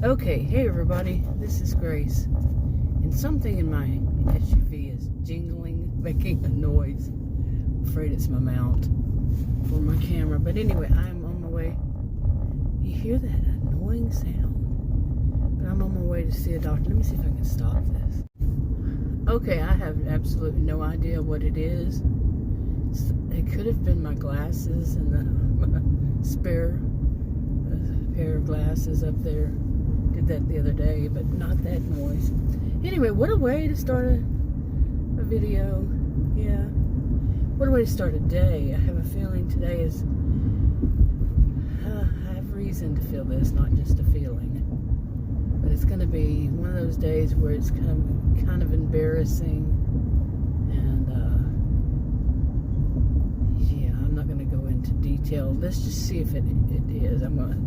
Okay, hey everybody, this is Grace, and something in my SUV is jingling, making a noise. I'm afraid it's my mount for my camera, but anyway, I'm on my way. You hear that annoying sound? But I'm on my way to see a doctor. Let me see if I can stop this. Okay, I have absolutely no idea what it is. It could have been my glasses and the spare pair of glasses up there. Did that the other day, but not that noise. Anyway, what a way to start a video. Yeah, what a way to start a day. I have a feeling today is I have reason to feel this, not just a feeling, but it's going to be one of those days where it's kind of embarrassing, and yeah, I'm not going to go into detail. Let's just see if it is. I'm going to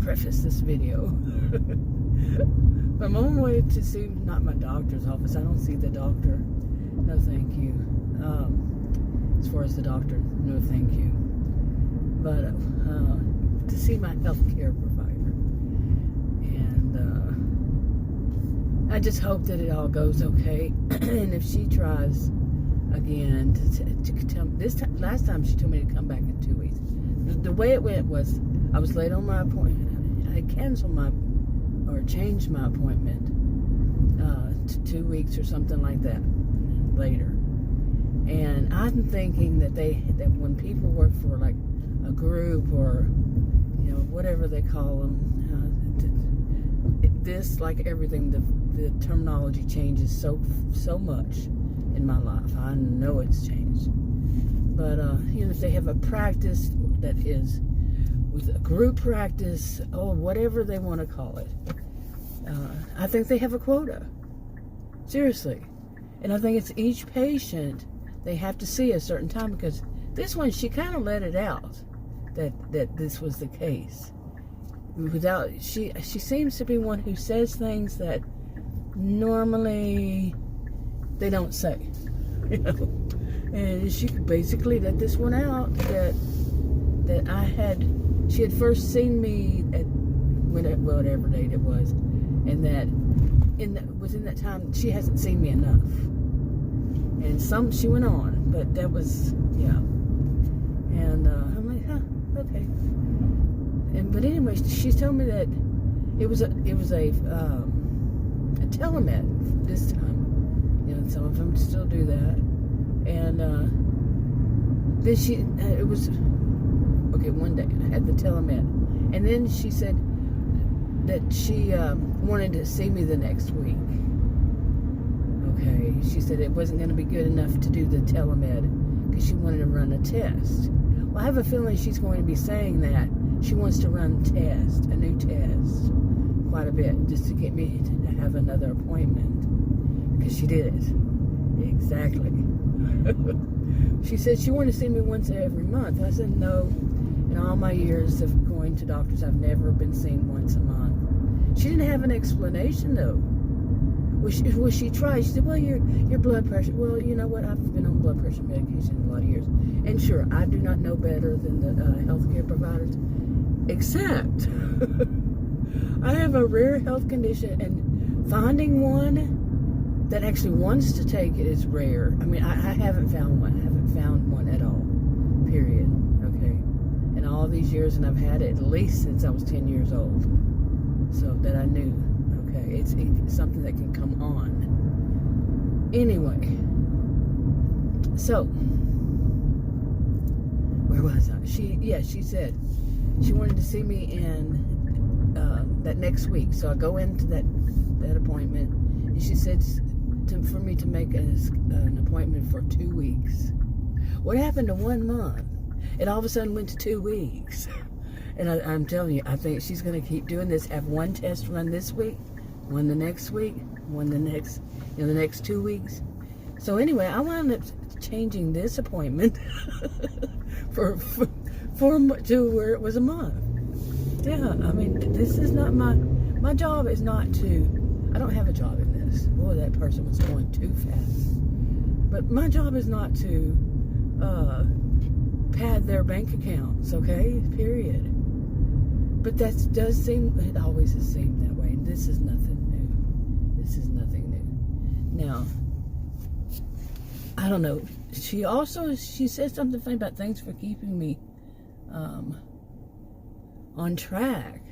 preface this video. I'm on my way to see, not my doctor's office. I don't see the doctor. No, thank you. As far as the doctor, no, thank you. But to see my health care provider. And I just hope that it all goes okay. And if she tries again to tell me, last time she told me to come back in 2 weeks. The way it went was I was late on my appointment. I canceled or changed my appointment to 2 weeks or something like that later. And I'm thinking that when people work for like a group or whatever they call them, this, like everything, the terminology changes so much in my life. I know it's changed, but if they have a practice that is with a group practice or whatever they want to call it, I think they have a quota. Seriously. And I think it's each patient they have to see a certain time, because this one, she kind of let it out that this was the case. She seems to be one who says things that normally they don't say. And she basically let this one out that she had first seen me at whatever date it was, and that within that time she hasn't seen me enough. And she went on, but that was, yeah. And I'm like, huh, okay. But anyway, she's telling me that it was a telemed this time. Some of them still do that. And then it was one day I had the telemed, and then she said that she wanted to see me the next week. Okay, she said it wasn't going to be good enough to do the telemed because she wanted to run a test. Well, I have a feeling she's going to be saying that she wants to run a new test, quite a bit, just to get me to have another appointment, because she did it. Exactly. She said she wanted to see me once every month. I said no. In all my years of going to doctors, I've never been seen once a month. She didn't have an explanation, though. Well, she tried. She said, well, your blood pressure. Well, you know what? I've been on blood pressure medication a lot of years. And sure, I do not know better than the healthcare providers, except I have a rare health condition, and finding one that actually wants to take it is rare. I mean, I haven't found one. I haven't found one at all, period. Okay? In all these years, and I've had it at least since I was 10 years old. So that I knew, okay, it's something that can come on. Anyway, so, where was I? She said she wanted to see me in that next week. So I go into that appointment, and she said for me to make an appointment for 2 weeks. What happened to 1 month? It all of a sudden went to 2 weeks. And I'm telling you, I think she's going to keep doing this. Have one test run this week, one the next week, one the next 2 weeks. So anyway, I wound up changing this appointment to where it was a month. Yeah, I mean, this is not my job is not to, I don't have a job in this. Boy, that person was going too fast. But my job is not to pad their bank accounts, okay? Period. But that does seem, it always has seemed that way. And this is nothing new. This is nothing new. Now, I don't know. She said something funny about thanks for keeping me on track.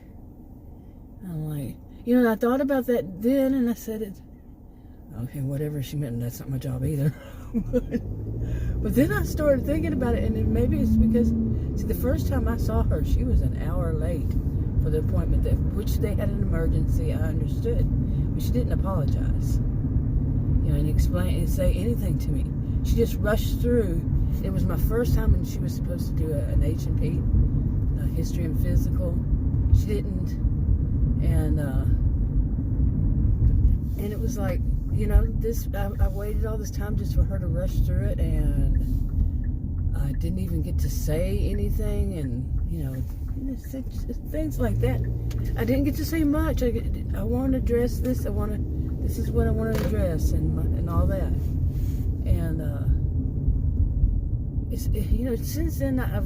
I'm like, I thought about that then, and I said okay, whatever she meant, that's not my job either. But then I started thinking about it, and maybe it's because, see, the first time I saw her, she was an hour late for the appointment, which they had an emergency, I understood. But she didn't apologize, and explain and say anything to me. She just rushed through. It was my first time, and she was supposed to do an H&P, a history and physical. She didn't, and it was like, I waited all this time just for her to rush through it, and I didn't even get to say anything, and things like that. I didn't get to say much. I want to address this. This is what I want to address, and all that. And since then I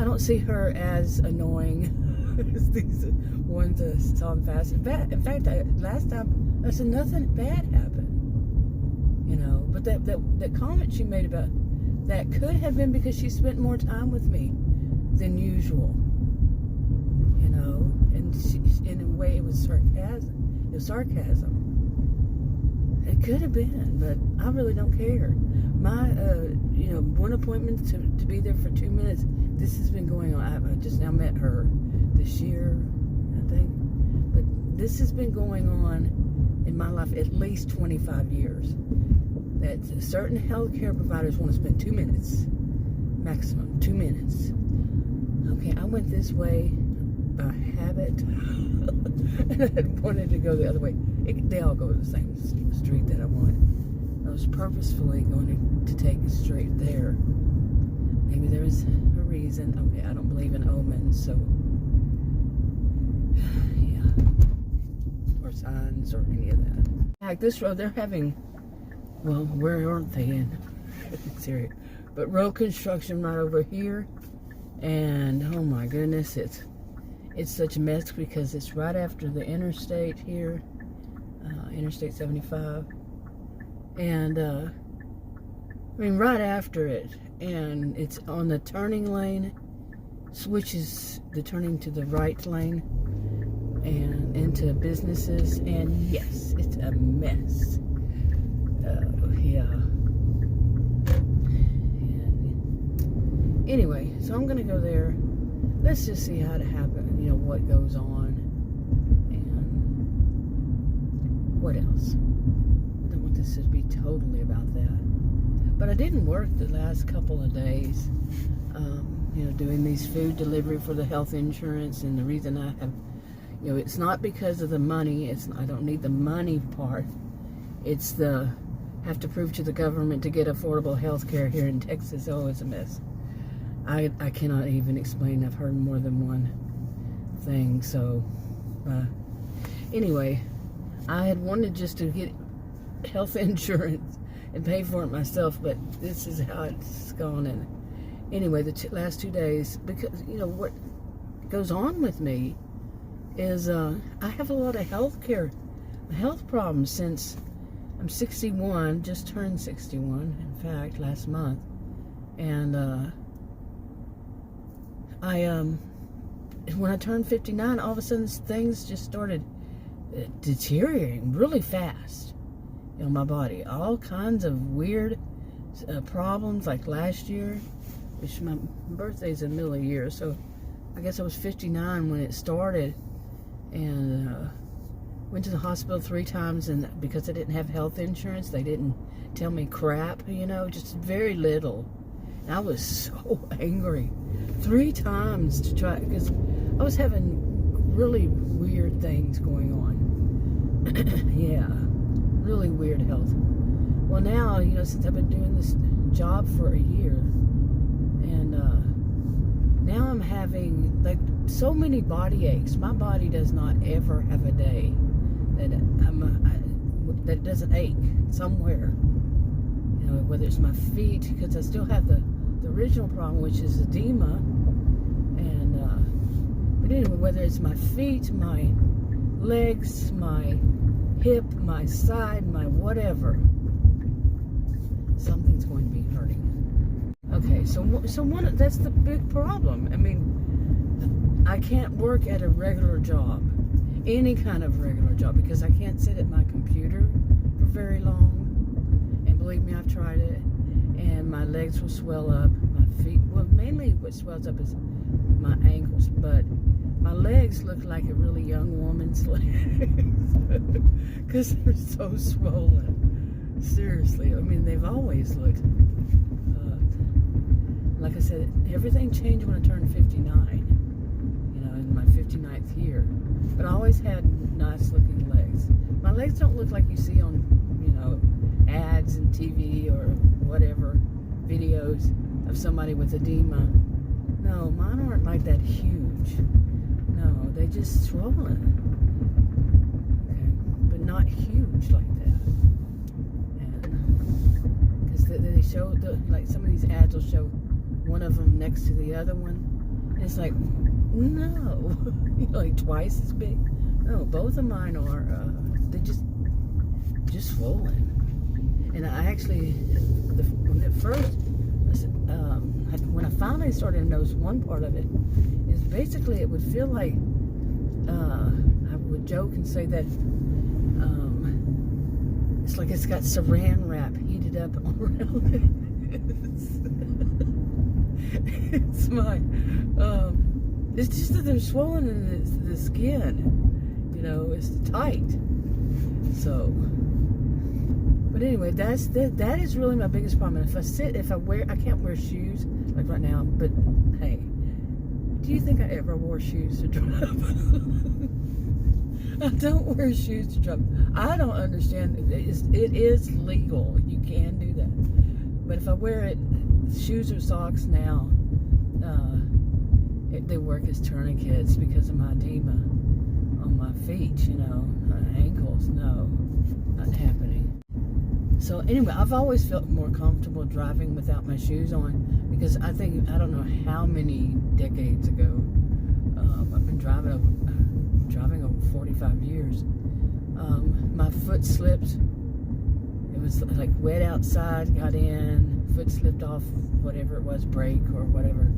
don't see her as annoying as these ones that saw him fast. In fact, last time I said nothing bad happened. But that comment she made about that could have been because she spent more time with me than usual. And in a way it was sarcasm. It was sarcasm. It could have been, but I really don't care. My, one appointment to be there for 2 minutes. This has been going on. I just now met her this year, I think. But this has been going on in my life at least 25 years. That certain healthcare providers want to spend 2 minutes, maximum 2 minutes. Okay, I went this way by habit, and I had wanted to go the other way. They all go to the same street that I want. I was purposefully going to take a straight there. Maybe there was a reason. Okay, I don't believe in omens, so yeah, or signs or any of that. Like this road, they're having, well, where aren't they in? Serious, but road construction right over here, and oh my goodness, it's such a mess because it's right after the interstate here, Interstate 75, and right after it, and it's on the turning lane, switches the turning to the right lane and into businesses, and yes, it's a mess. Yeah. And anyway, so I'm gonna go there. Let's just see how it happens, what goes on, and what else. I don't want this to be totally about that. But I didn't work the last couple of days, doing these food delivery for the health insurance, and the reason I have, it's not because of the money. I don't need the money part. It's have to prove to the government to get affordable health care here in Texas. Oh, it's a mess. I cannot even explain. I've heard more than one thing. So, anyway, I had wanted just to get health insurance and pay for it myself, but this is how it's gone. And anyway, the last 2 days, because, what goes on with me is I have a lot of health problems since I'm 61, just turned 61, in fact, last month. And when I turned 59, all of a sudden things just started deteriorating really fast in my body. All kinds of weird problems, like last year, which my birthday's in the middle of the year, so I guess I was 59 when it started, and went to the hospital 3 times, and because I didn't have health insurance, they didn't tell me crap, just very little. And I was so angry. 3 times to try, because I was having really weird things going on. Yeah, really weird health. Well, now, since I've been doing this job for a year, and now I'm having, like, so many body aches. My body does not ever have a day that that doesn't ache somewhere. Whether it's my feet, because I still have the original problem, which is edema, and But anyway, whether it's my feet, my legs, my hip, my side, my whatever, something's going to be hurting. Okay, so one, that's the big problem. I mean, I can't work at a regular job, any kind of regular job, because I can't sit at my computer for very long. And believe me, I've tried it. And my legs will swell up, my feet, well, mainly what swells up is my ankles, but my legs look like a really young woman's legs because they're so swollen. Seriously, I mean, they've always looked, like I said, everything changed when I turned 59, you know, in my 59th year. But I always had nice looking legs. My legs don't look like you see on, you know, ads and TV or whatever, videos of somebody with edema. No, mine aren't like that huge. No, they just swollen. Okay, but not huge like that. And because they show, like some of these ads will show one of them next to the other one. And it's like, no, like twice as big. No, both of mine are, they just swollen. And I actually, at first, when I finally started to notice one part of it, is basically it would feel like, I would joke and say that it's like it's got saran wrap heated up around it. It's my, it's just that they're swollen in the skin, you know, it's tight. So, but anyway, that is really my biggest problem. And I can't wear shoes like right now. But hey, do you think I ever wore shoes to drive? I don't wear shoes to drive. I don't understand. It is legal. You can do that. But if I wear shoes or socks now, they work as tourniquets because of my edema on my feet. You know, my ankles. No, not happening. So anyway, I've always felt more comfortable driving without my shoes on because I don't know how many decades ago, I've been driving over 45 years. My foot slipped. It was like wet outside, got in, foot slipped off, whatever it was, brake or whatever.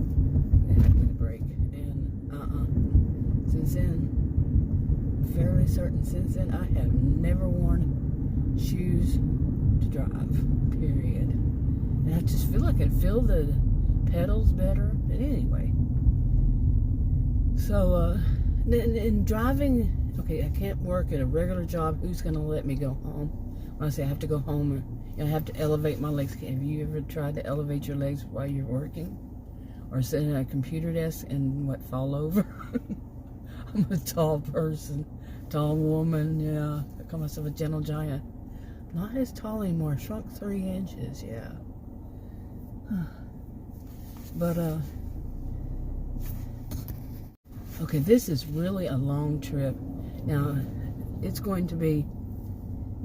It had been a brake. And since then, fairly certain since then, I have never worn shoes to drive, period. And I just feel like I can feel the pedals better. But anyway, so in driving, okay, I can't work at a regular job. Who's going to let me go home? When I say I have to go home, I have to elevate my legs. Have you ever tried to elevate your legs while you're working? Or sit at a computer desk and fall over? I'm a tall person, tall woman, yeah. I call myself a gentle giant. Not as tall anymore, shrunk 3 inches, yeah. But, okay, this is really a long trip. Now, it's going to be,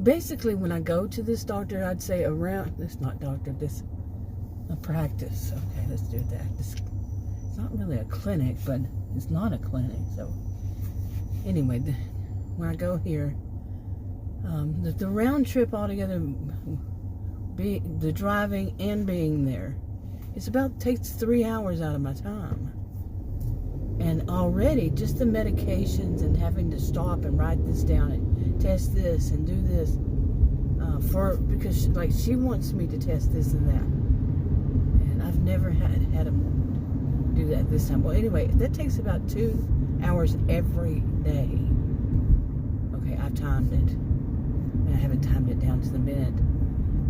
basically when I go to this doctor, I'd say around, this not doctor, this, a practice. Okay, let's do that. It's not really a clinic, but it's not a clinic, so. Anyway, when I go here, the round trip altogether, the driving and being there, takes 3 hours out of my time. And already, just the medications and having to stop and write this down and test this and do this, because like she wants me to test this and that, and I've never had to do that this time. Well, anyway, that takes about 2 hours every day. Okay, I've timed it. I haven't timed it down to the minute,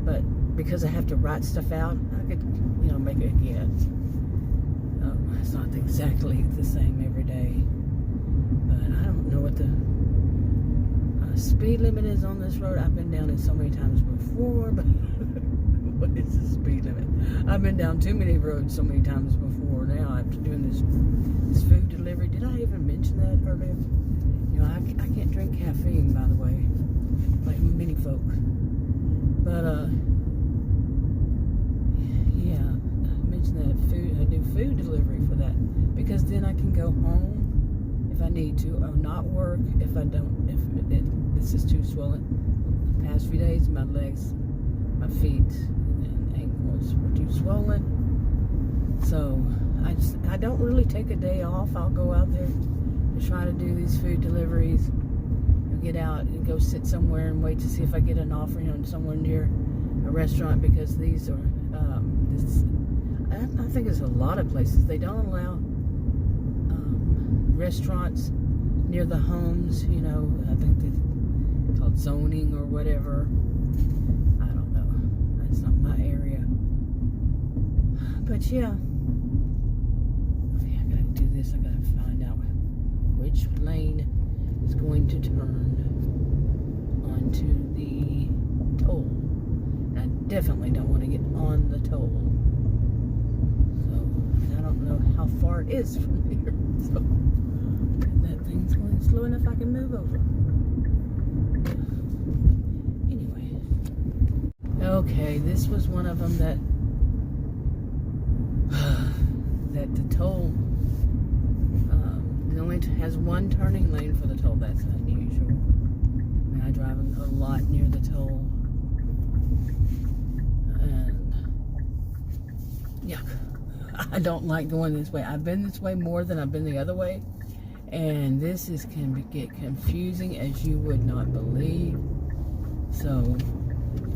but because I have to write stuff out, I could, make a guess. It's not exactly the same every day, but I don't know what the speed limit is on this road. I've been down it so many times before, but what is the speed limit? I've been down too many roads so many times before now after doing this food delivery. Did I even mention that earlier? I can't drink caffeine, by the way, like many folk. But yeah, I mentioned that I do food delivery for that because then I can go home I need to, or not work if I don't, if this is too swollen. The past few days, my legs, my feet, and ankles were too swollen. So I don't really take a day off. I'll go out there and try to do these food deliveries. Get out and go sit somewhere and wait to see if I get an offering on somewhere near a restaurant, because these are I think it's a lot of places they don't allow restaurants near the homes. You know, I think they called zoning or whatever. I don't know. That's not my area. But yeah, okay, I gotta do this. I gotta find out which lane is going to turn onto the toll. I definitely don't want to get on the toll. So, I don't know how far it is from here. So, that thing's going slow enough I can move over. Anyway. Okay, this was one of them that the toll it only has one turning lane for the toll. That's unusual. I mean, I drive a lot near the toll. And yeah, I don't like going this way. I've been this way more than I've been the other way. And this can get confusing as you would not believe. So,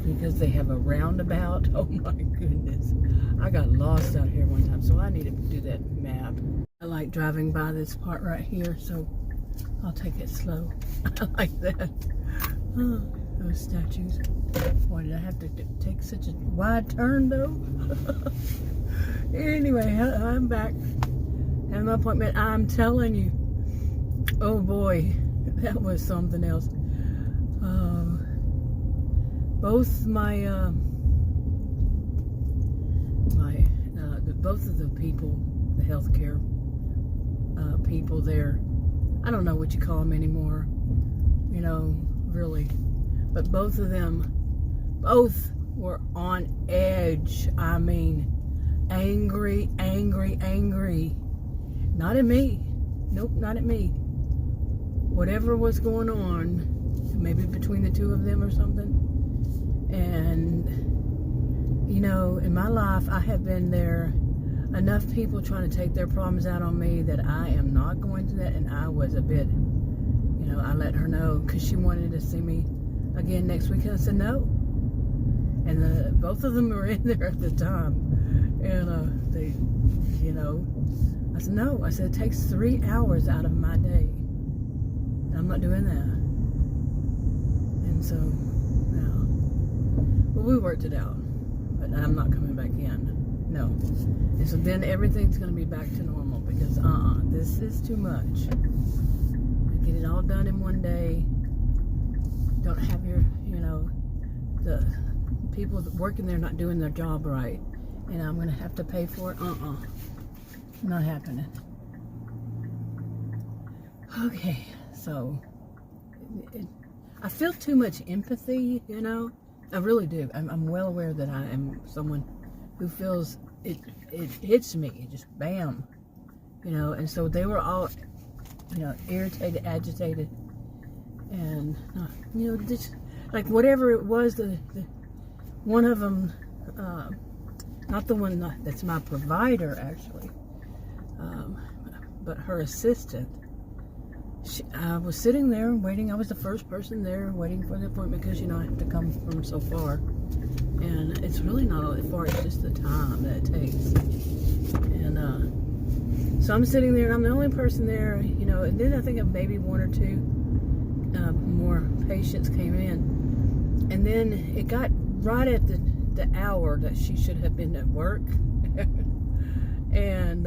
because they have a roundabout, oh my goodness. I got lost out here one time, so I need to do that map. I like driving by this part right here, so I'll take it slow. I like that. Oh, those statues. Why did I have to take such a wide turn, though? Anyway, I'm back. Having my appointment. I'm telling you. Oh boy, that was something else. Both both of the people, the healthcare people there, I don't know what you call them anymore, you know, really, but both of them, both were on edge. I mean, angry. Not at me. Nope, not at me. Whatever was going on, maybe between the two of them or something. And, you know, in my life, I have been there, enough people trying to take their problems out on me that I am not going to that. And I was a bit, you know, I let her know because she wanted to see me again next week. And I said no. And both of them were in there at the time. And they, you know, I said no. I said it takes 3 hours out of my day. I'm not doing that. And so, well, we worked it out. But I'm not coming back in. No. And so then everything's going to be back to normal because, this is too much. Get it all done in one day. Don't have your, you know, the people working there not doing their job right. And I'm going to have to pay for it. Not happening. Okay. So, I feel too much empathy, you know. I really do. I'm well aware that I am someone who feels it hits me. It just bam, you know. And so they were all, you know, irritated, agitated, and you know, just like whatever it was. The one of them, not the one that's my provider actually, but her assistant. I was sitting there waiting. I was the first person there waiting for the appointment because, you know, I have to come from so far. And it's really not all that far. It's just the time that it takes. And so I'm sitting there and I'm the only person there, you know. And then I think maybe one or two more patients came in. And then it got right at the hour that she should have been at work. And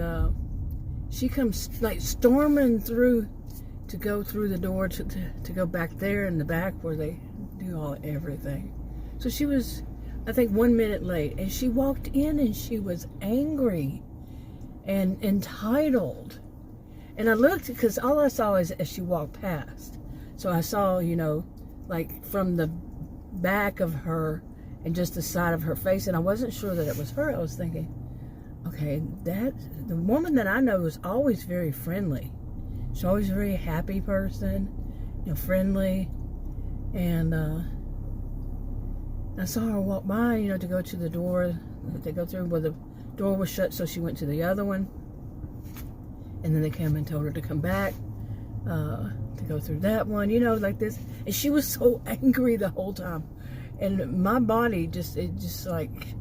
she comes like storming through to go through the door to go back there in the back where they do everything. So she was, I think, 1 minute late, and she walked in and she was angry and entitled. And I looked because all I saw is as she walked past. So I saw, you know, like from the back of her and just the side of her face, and I wasn't sure that it was her. I was thinking, okay, the woman that I know is always very friendly. She's always a very happy person, friendly. And I saw her walk by, to go to the door to go through where the door was shut, so she went to the other one. And then they came and told her to come back to go through that one, like this. And she was so angry the whole time. And my body just like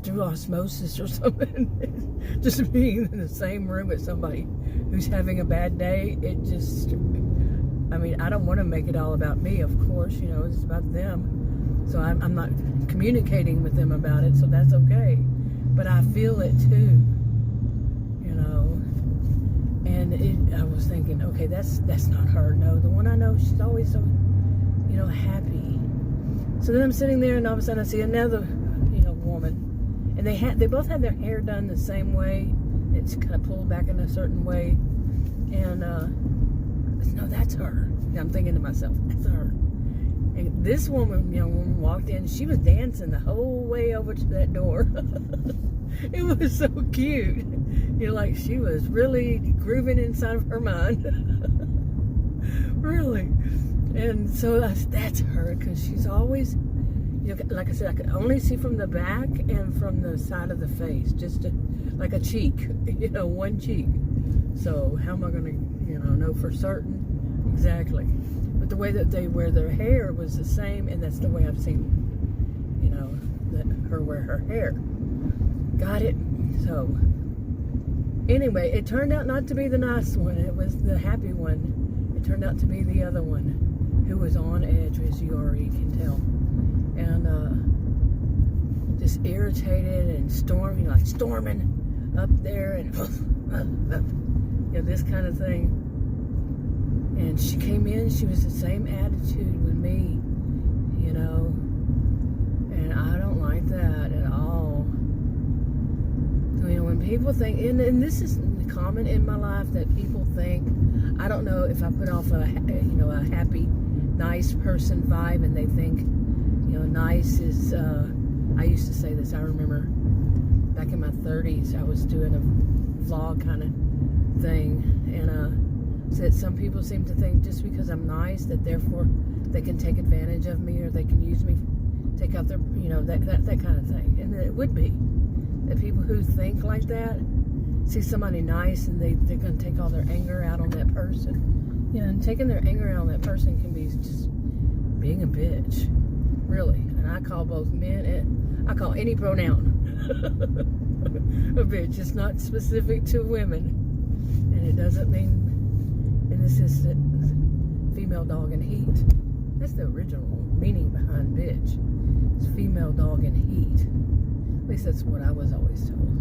through osmosis or something, just being in the same room with somebody who's having a bad day, I don't want to make it all about me, of course, it's about them. So I'm not communicating with them about it, so that's okay. But I feel it too, and I was thinking, okay, that's not her. No, the one I know, she's always so, happy. So then I'm sitting there, and all of a sudden I see another, woman, and they both had their hair done the same way. It's kind of pulled back in a certain way, and no, that's her. And I'm thinking to myself, that's her. And this woman walked in. She was dancing the whole way over to that door. It was so cute. Like she was really grooving inside of her mind. Really. And so that's her, because she's always, like I said, I could only see from the back and from the side of the face, just like a cheek, one cheek. So how am I going to, know for certain? Exactly. But the way that they wear their hair was the same, and that's the way I've seen, her wear her hair. Got it? So, anyway, it turned out not to be the nice one. It was the happy one. It turned out to be the other one, who was on edge, as you already can tell. And just irritated and storming up there, and this kind of thing. And she came in, she was the same attitude with me, and I don't like that at all. When people think, and this is common in my life, that people think, I don't know if I put off a happy, nice person vibe, and they think, nice is, I used to say this, I remember back in my 30s, I was doing a vlog kind of thing, and said some people seem to think just because I'm nice that therefore they can take advantage of me, or they can use me, take out their, that kind of thing. And it would be that people who think like that see somebody nice and they're going to take all their anger out on that person. And taking their anger out on that person can be just being a bitch, really. And I call both men and I call any pronoun a bitch. It's not specific to women, and it doesn't mean, in this instance, female dog in heat. That's the original meaning behind bitch. It's female dog in heat. At least that's what I was always told.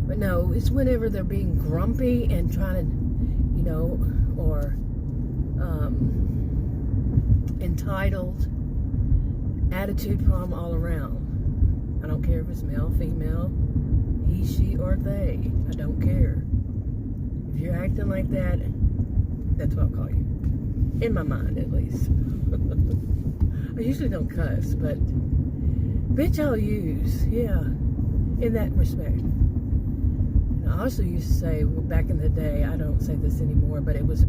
But no, it's whenever they're being grumpy and trying to, or entitled, attitude problem all around. I don't care if it's male, female, he, she, or they. I don't care. If you're acting like that, that's what I'll call you. In my mind, at least. I usually don't cuss, but bitch I'll use, yeah, in that respect. And I also used to say, back in the day, I don't say this anymore, but it was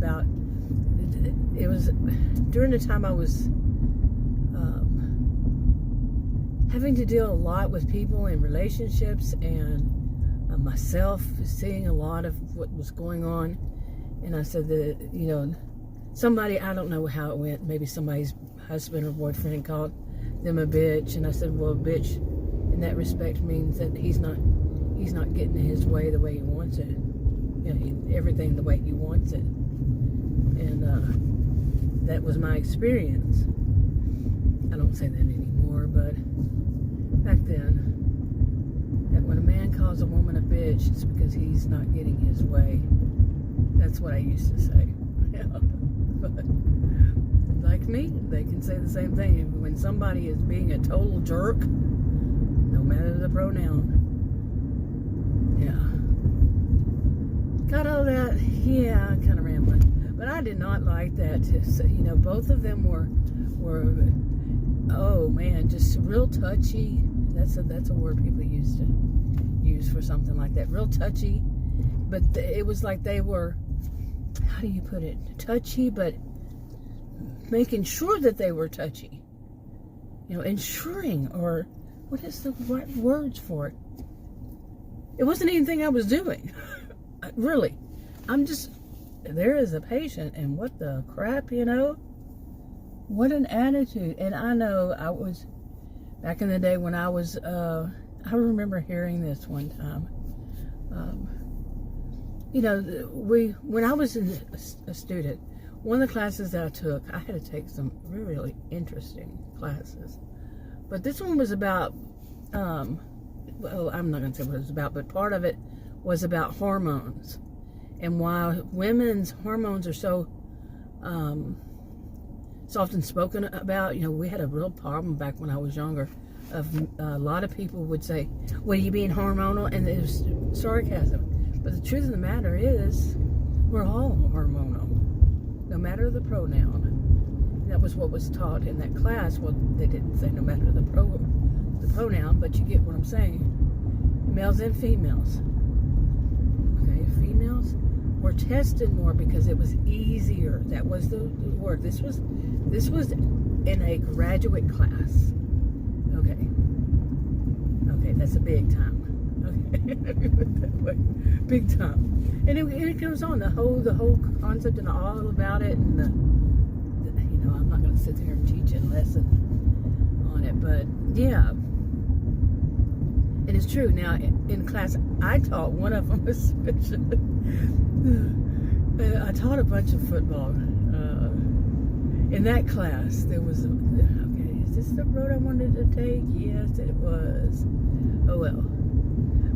during the time I was having to deal a lot with people and relationships, and myself seeing a lot of what was going on. And I said that, somebody, I don't know how it went, maybe somebody's husband or boyfriend called them a bitch. And I said, well, bitch, in that respect means that he's not getting his way the way he wants it. Everything the way he wants it. And that was my experience. I don't say that anymore, but back then, that when a man calls a woman a bitch, it's because he's not getting his way. That's what I used to say. But like me, they can say the same thing. When somebody is being a total jerk, no matter the pronoun. Yeah. Got all that? Yeah, kind of rambling. But I did not like that. Both of them were, oh man, just real touchy. That's a word people used to use for something like that. Real touchy, but it was like they were, how do you put it, touchy, but making sure that they were touchy. Ensuring, or what is the right words for it? It wasn't anything I was doing. Really. I'm just, there is a patient, and what the crap, What an attitude. And I know I was, back in the day when I was, I remember hearing this one time. When I was a student, one of the classes that I took, I had to take some really interesting classes. But this one was about, well, I'm not going to say what it was about, but part of it was about hormones. And why women's hormones are so, it's often spoken about. We had a real problem back when I was younger. A lot of people would say, well, you being hormonal? And it was sarcasm. But the truth of the matter is, we're all hormonal, no matter the pronoun. And that was what was taught in that class. Well, they didn't say no matter the pronoun, but you get what I'm saying. Males and females. Okay, females were tested more because it was easier. That was the word. This was in a graduate class. Okay, that's a big time. Okay, let me put it that way. Big time. And it goes on, the whole concept and all about it, and I'm not going to sit there and teach a lesson on it, but yeah. And it's true. Now, in class I taught, one of them especially, I taught a bunch of football. In that class, there was is this the road I wanted to take? Yes, it was. Oh well.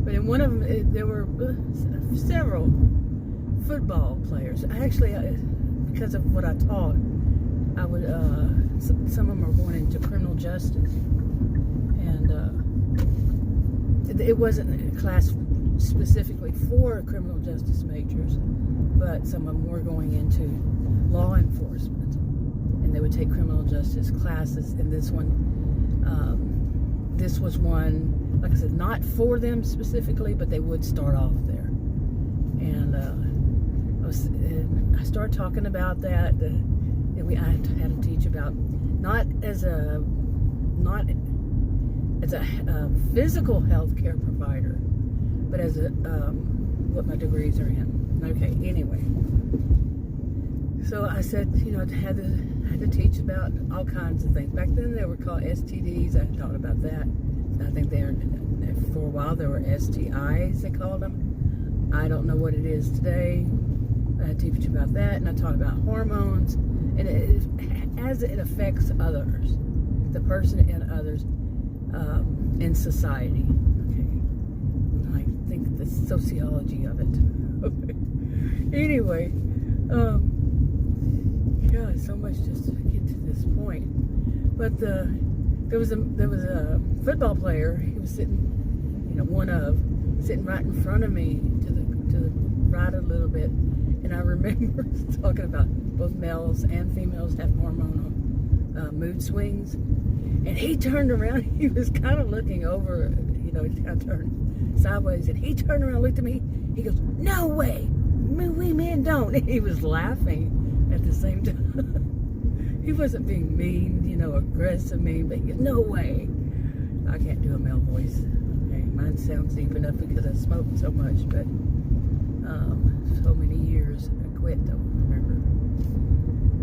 But in one of them, there were several football players. Actually, because of what I taught, I would, some of them are going into criminal justice. And it wasn't a class specifically for criminal justice majors, but some of them were going into law enforcement. And they would take criminal justice classes. And this was one, like I said, not for them specifically, but they would start off there. And I started talking about that. I had to teach about not as a physical health care provider, but as what my degrees are in. Okay, anyway. So I said, I had to teach about all kinds of things. Back then they were called STDs. I taught about that. I think for a while there were STIs, they called them. I don't know what it is today. I teach about that, and I taught about hormones, and as it affects others, the person and others in society. Okay, I think the sociology of it. Okay. Anyway, God, so much just to get to this point. But there was a football player. He was sitting, sitting right in front of me to the right a little bit. And I remember talking about both males and females have hormonal mood swings. And he turned around. He was kind of looking over, he kind of turned sideways. And he turned around and looked at me. He goes, "No way. We men don't." He was laughing at the same time. He wasn't being mean, aggressive, mean, but no way. I can't do a male voice. Okay, mine sounds deep enough because I smoked so much, but so many years. I quit though, remember.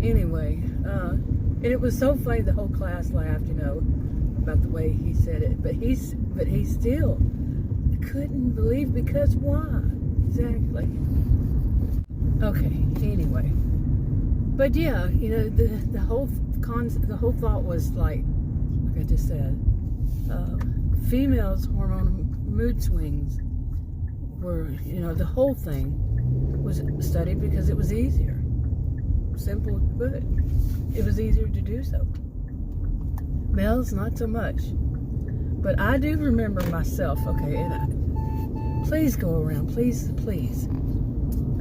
Anyway, and it was so funny. The whole class laughed, about the way he said it. But he still couldn't believe, because why? Exactly. Okay. Anyway, but yeah, the whole thought was like I just said, females' hormonal mood swings were, the whole thing was studied because it was easier. Simple but it was easier to do so. Males, not so much. But I do remember myself, okay, and please go around, please.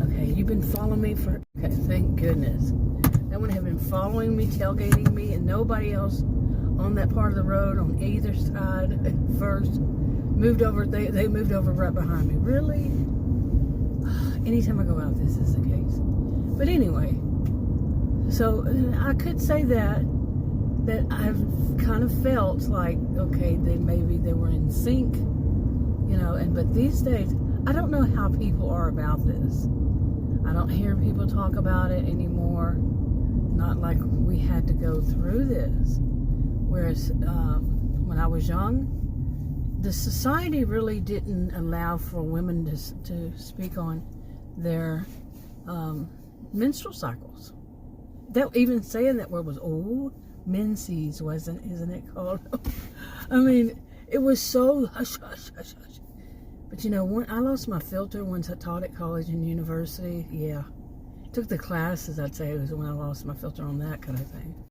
Okay, you've been following me okay, thank goodness. That one had been following me, tailgating me, and nobody else on that part of the road on either side at first moved over. They moved over right behind me. Really? Anytime I go out, this is the case. But anyway, so I could say that I've kind of felt like, okay, maybe they were in sync, but these days, I don't know how people are about this. I don't hear people talk about it anymore. Not like we had to go through this. Whereas when I was young, the society really didn't allow for women to speak on their menstrual cycles. That even saying that word was menses, isn't it called? I mean, it was so hush, hush, hush, hush. But when I lost my filter once I taught at college and university, yeah. Took the classes, I'd say it was when I lost my filter on that kind of thing.